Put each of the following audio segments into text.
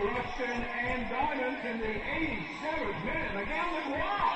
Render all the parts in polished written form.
Rushden Diamonds in the 87th minute. Miguel Ngwa.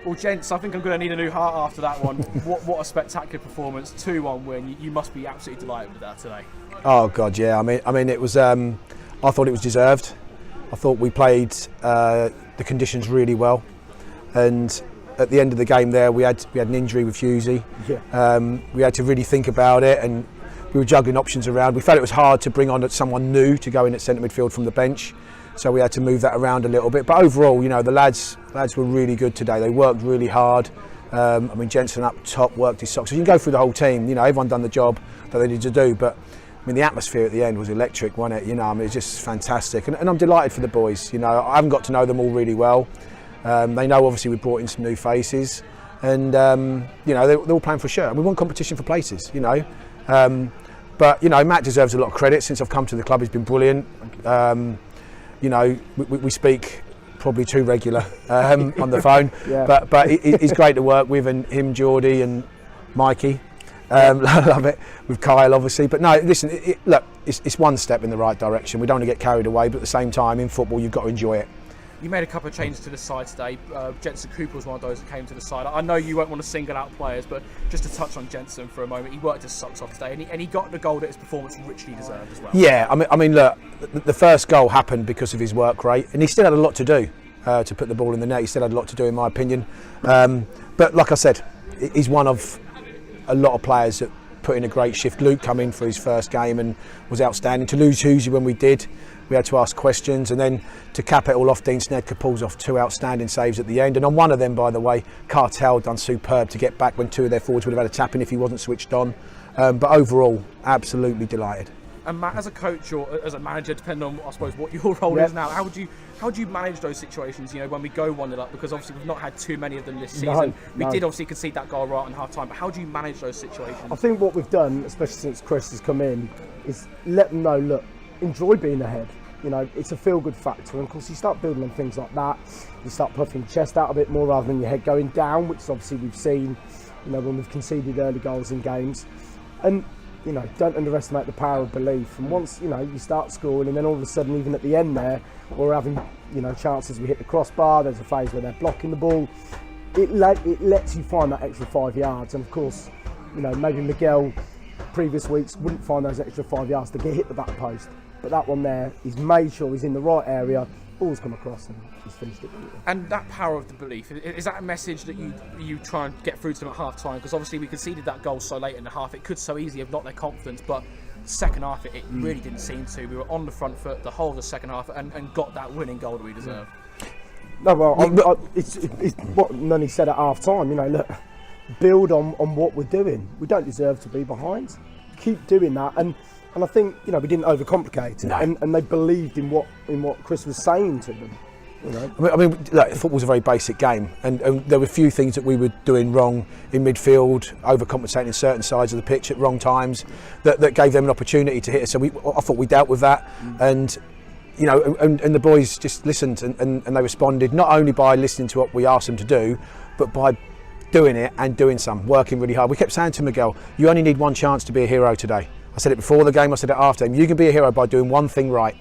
Well, gents, I think I'm going to need a new heart after that one. What a spectacular performance! 2-1 win. You must be absolutely delighted with that today. Oh God, yeah. I mean, it was. I thought it was deserved. I thought we played the conditions really well, and at the end of the game there, we had an injury with Husey. Yeah. We had to really think about it, and we were juggling options around. We felt it was hard to bring on someone new to go in at centre midfield from the bench. So we had to move that around a little bit. But overall, you know, the lads were really good today. They worked really hard. I mean, Jenson up top worked his socks. So you can go through the whole team. You know, everyone done the job that they needed to do. But I mean, the atmosphere at the end was electric, wasn't it? You know, I mean, it's just fantastic. And I'm delighted for the boys. You know, I haven't got to know them all really well. They know obviously we brought in some new faces, and you know, they're all playing for sure. And we want competition for places. You know, but you know, Matt deserves a lot of credit. Since I've come to the club, he's been brilliant. You know, we speak probably too regular on the phone, yeah. but he's great to work with, and him, Geordie and Mikey. Love it, with Kyle obviously. But no, listen, look, it's one step in the right direction. We don't want to get carried away, but at the same time in football you've got to enjoy it. You made a couple of changes to the side today. Jenson Cooper was one of those that came to the side. I know you won't want to single out players, but just to touch on Jenson for a moment, he worked his socks off today, and he got the goal that his performance richly deserved as well. Yeah, I mean, look, the first goal happened because of his work rate, and he still had a lot to do to put the ball in the net. He still had a lot to do, in my opinion. But like I said, he's one of a lot of players that put in a great shift. Luke come in for his first game and was outstanding. To lose Hughesy when we did, we had to ask questions, and then to cap it all off, Dean Snedker pulls off 2 outstanding saves at the end, and on one of them, by the way, Cartel done superb to get back when 2 of their forwards would have had a tap in if he wasn't switched on. But overall, absolutely delighted. And Matt, as a coach or as a manager, depending on, I suppose, what your role is now, how do you manage those situations, you know, when we go 1-0 up? Because obviously we've not had too many of them this season. We did obviously concede that goal right on half time, but how do you manage those situations? I think what we've done, especially since Chris has come in, is let them know, look, enjoy being ahead. You know, it's a feel-good factor, and of course you start building on things like that. You start puffing your chest out a bit more rather than your head going down, which obviously we've seen, you know, when we've conceded early goals in games. And, you know, don't underestimate the power of belief. And once, you know, you start scoring, and then all of a sudden, even at the end there, we're having, you know, chances. We hit the crossbar, there's a phase where they're blocking the ball. It lets you find that extra 5 yards. And of course, you know, maybe Miguel previous weeks wouldn't find those extra 5 yards to get hit the back post. But that one there, he's made sure he's in the right area, ball's come across, and he's finished it. And that power of the belief, is that a message that you try and get through to them at half time? Because obviously we conceded that goal so late in the half, it could so easily have knocked their confidence, but second half it really didn't seem to. We were on the front foot the whole of the second half and got that winning goal that we deserved. No, well, it's what Nunny said at half time, you know, look, build on what we're doing. We don't deserve to be behind. Keep doing that, and I think, you know, we didn't overcomplicate it, and they believed in what Chris was saying to them. You know? I mean, like, football's a very basic game, and there were a few things that we were doing wrong in midfield, overcompensating certain sides of the pitch at wrong times, that gave them an opportunity to hit us. So I thought we dealt with that, and you know, and the boys just listened and they responded, not only by listening to what we asked them to do, but by doing it and doing some, working really hard. We kept saying to Miguel, you only need one chance to be a hero today. I said it before the game, I said it after him. You can be a hero by doing one thing right,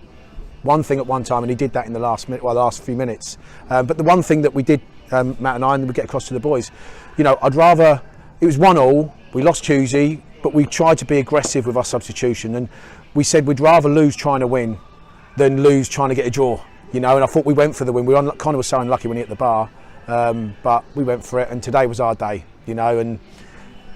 one thing at one time, and he did that in the last few minutes. But the one thing that we did, Matt and I, and we get across to the boys, you know, I'd rather, it was 1-1, we lost Hughesy, but we tried to be aggressive with our substitution, and we said we'd rather lose trying to win than lose trying to get a draw, you know, and I thought we went for the win. We kind of was so unlucky when he hit the bar, but we went for it, and today was our day, you know, and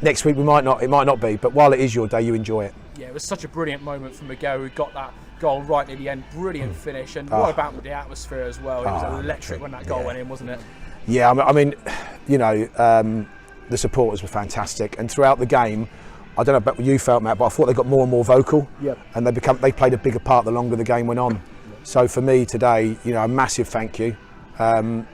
next week it might not be, but while it is your day, you enjoy it. Yeah, it was such a brilliant moment for Miguel, who got that goal right near the end. Brilliant finish, and what about the atmosphere as well? It was electric when that goal went in, wasn't it? Yeah, I mean, you know, the supporters were fantastic, and throughout the game, I don't know about what you felt, Matt, but I thought they got more and more vocal, and they played a bigger part the longer the game went on. So for me today, you know, a massive thank you.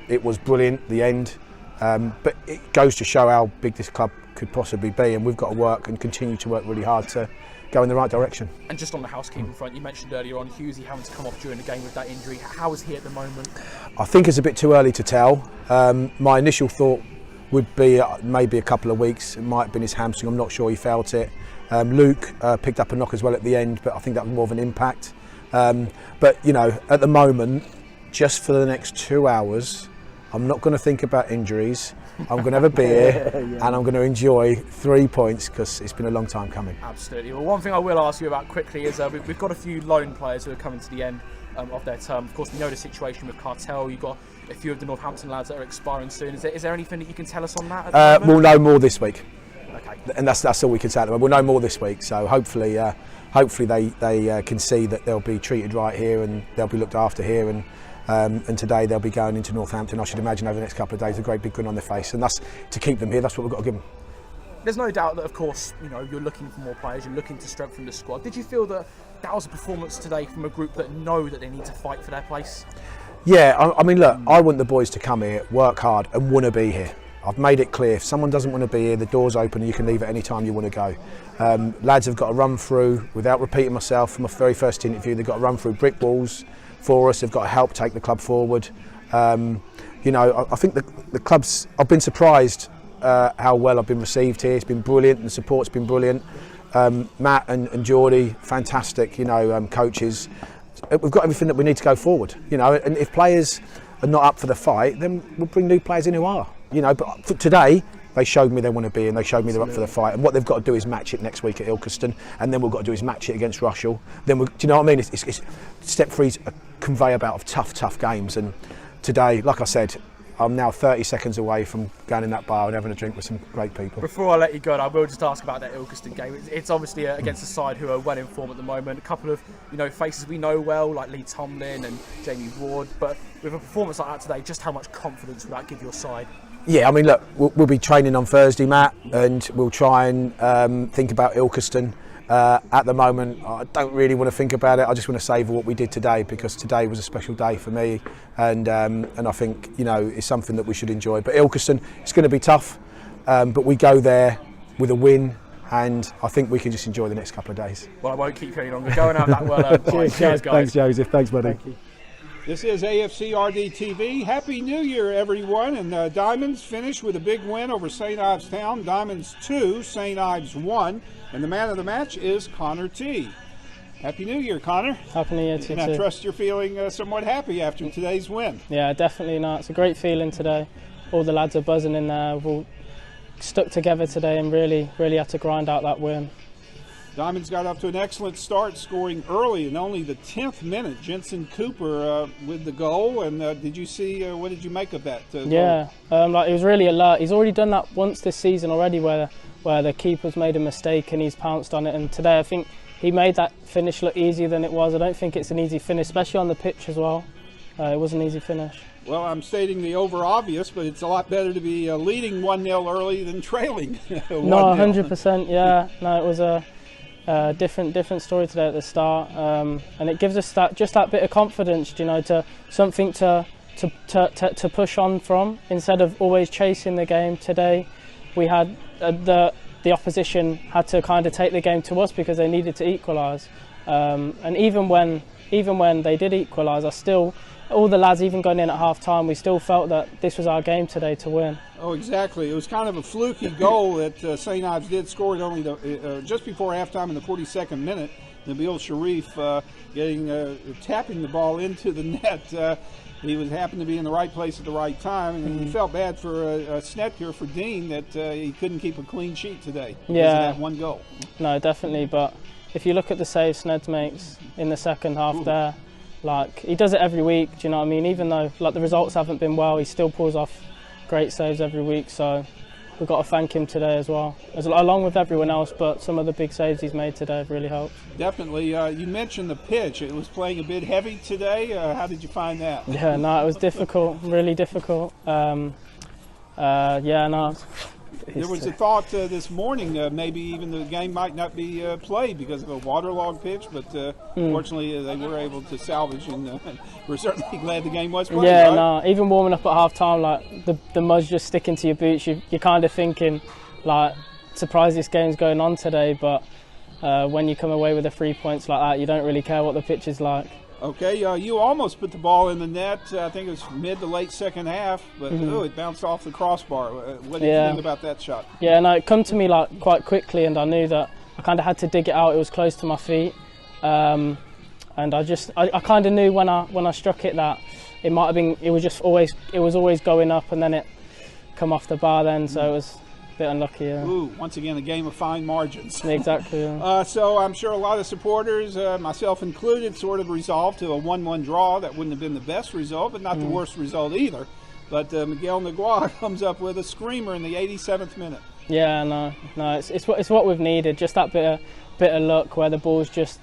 It was brilliant, the end, but it goes to show how big this club could possibly be, and we've got to work and continue to work really hard to go in the right direction. And just on the housekeeping front, you mentioned earlier on Hughesy having to come off during the game with that injury. How is he at the moment? I think it's a bit too early to tell. My initial thought would be maybe a couple of weeks. It might have been his hamstring, I'm not sure, he felt it. Luke picked up a knock as well at the end, but I think that was more of an impact. But you know, at the moment, just for the next 2 hours, I'm not going to think about injuries. I'm going to have a beer and I'm going to enjoy 3 points, because it's been a long time coming. Absolutely. Well, one thing I will ask you about quickly is we've got a few loan players who are coming to the end of their term. Of course, we know the situation with Cartel. You've got a few of the Northampton lads that are expiring soon. Is there anything that you can tell us on that? We'll know more this week. Okay. And that's all we can say at the moment. We'll know more this week. So hopefully they can see that they'll be treated right here and they'll be looked after here. And today they'll be going into Northampton, I should imagine, over the next couple of days, a great big grin on their face, and that's to keep them here. That's what we've got to give them. There's no doubt that, of course, you know, you're looking for more players, you're looking to strengthen the squad. Did you feel that was a performance today from a group that know that they need to fight for their place? Yeah, I mean, look, I want the boys to come here, work hard, and want to be here. I've made it clear, if someone doesn't want to be here, the door's open and you can leave at any time you want to go. Lads have got to run through, without repeating myself from my very first interview, they've got to run through brick walls for us. They've got to help take the club forward. You know, I think the club's, I've been surprised how well I've been received here. It's been brilliant, and the support's been brilliant. Matt and Geordie, fantastic, you know, coaches. We've got everything that we need to go forward, you know, and if players are not up for the fight, then we'll bring new players in who are. You know, but for today, they showed me they want to be, and they showed me they're up for the fight. And what they've got to do is match it next week at Ilkeston, and then what we've got to do is match it against Rushall. Then do you know what I mean? It's step three's a conveyor belt of tough games. And today, like I said, I'm now 30 seconds away from going in that bar and having a drink with some great people. Before I let you go, I will just ask about that Ilkeston game. It's obviously against a side who are well in form at the moment. A couple of faces we know well, like Lee Tomlin and Jamie Ward. But with a performance like that today, just how much confidence will that give your side? Yeah, I mean, look, we'll be training on Thursday, Matt, and we'll try and think about Ilkeston. At the moment, I don't really want to think about it. I just want to savour what we did today, because today was a special day for me, and I think it's something that we should enjoy. But Ilkeston, it's going to be tough, but we go there with a win, and I think we can just enjoy the next couple of days. Well, I won't keep you any longer. Go and have that well. Cheers, guys. Thanks, Joseph. Thanks, buddy. Thank you. This is AFCRDTV. Happy New Year, everyone. And Diamonds finished with a big win over St Ives Town. Diamonds 2, St Ives 1. And the man of the match is Connor T. Happy New Year, Connor. Happy New Year to you And too. I trust you're feeling somewhat happy after today's win. Yeah, definitely. No, it's a great feeling today. All the lads are buzzing in there. We've all stuck together today and really had to grind out that win. Diamonds got up to an excellent start, scoring early in only the 10th minute. Jenson Cooper with the goal. And did you see, what did you make of that goal? Yeah, he was really alert. He's already done that once this season already, where the keeper's made a mistake and he's pounced on it. And today I think he made that finish look easier than it was. I don't think it's an easy finish, especially on the pitch as well. It was an easy finish. Well, I'm stating the over-obvious, but it's a lot better to be leading 1-0 early than trailing 1-0. No, 100%, yeah. No, it was a different story today at the start, and it gives us that bit of confidence, to something to push on from, instead of always chasing the game. Today we had the opposition had to kind of take the game to us because they needed to equalise, and even when they did equalise, all the lads, even going in at half time, we still felt that this was our game today to win. Oh, exactly. It was kind of a fluky goal that St Ives did, scored only just before halftime in the 42nd minute. Nabil Sharif tapping the ball into the net. He happened to be in the right place at the right time, and he felt bad for Snetker, for Dean, that he couldn't keep a clean sheet today because of that one goal. No, definitely. But if you look at the saves Sneds makes in the second half there, he does it every week, do you know what I mean? Even though the results haven't been well, he still pulls off great saves every week. So we've got to thank him today as well, along with everyone else. But some of the big saves he's made today have really helped. Definitely. You mentioned the pitch. It was playing a bit heavy today. How did you find that? Yeah, no, it was difficult, really difficult. There was a thought this morning maybe even the game might not be played because of a waterlogged pitch, but fortunately they were able to salvage, and we're certainly glad the game was played. Yeah, right? no, even warming up at half time, the mud's just sticking to your boots, you're kind of thinking, surprised this game's going on today, but when you come away with the 3 points like that, you don't really care what the pitch is like. Okay, you almost put the ball in the net. I think it was mid to late second half, but it bounced off the crossbar. What did you think about that shot? Yeah, no, it come to me quite quickly, and I knew that I kind of had to dig it out. It was close to my feet, and I kind of knew when I struck it that it might have been. It was always going up, and then it come off the bar. Then so it was a bit unlucky. Yeah. Ooh, once again, a game of fine margins. Exactly. Yeah. So I'm sure a lot of supporters, myself included, sort of resolved to a 1-1 draw. That wouldn't have been the best result, but not the worst result either. But Miguel Ngwa comes up with a screamer in the 87th minute. Yeah, no, it's what we've needed. Just that bit of luck where the ball's just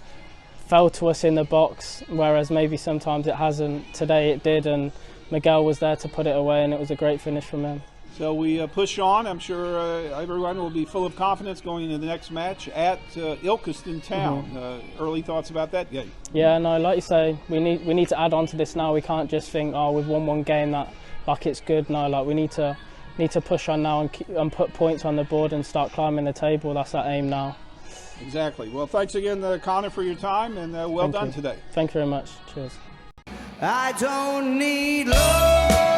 fell to us in the box, whereas maybe sometimes it hasn't. Today it did, and Miguel was there to put it away, and it was a great finish from him. So we push on. I'm sure everyone will be full of confidence going into the next match at Ilkeston Town. Early thoughts about that game? Yeah, no, like you say, we need to add on to this now. We can't just think, we've won one game that it's good. No, we need to push on now and put points on the board and start climbing the table. That's our aim now. Exactly. Well, thanks again, Connor, for your time, and well done today. Thank you very much. Cheers. I don't need love.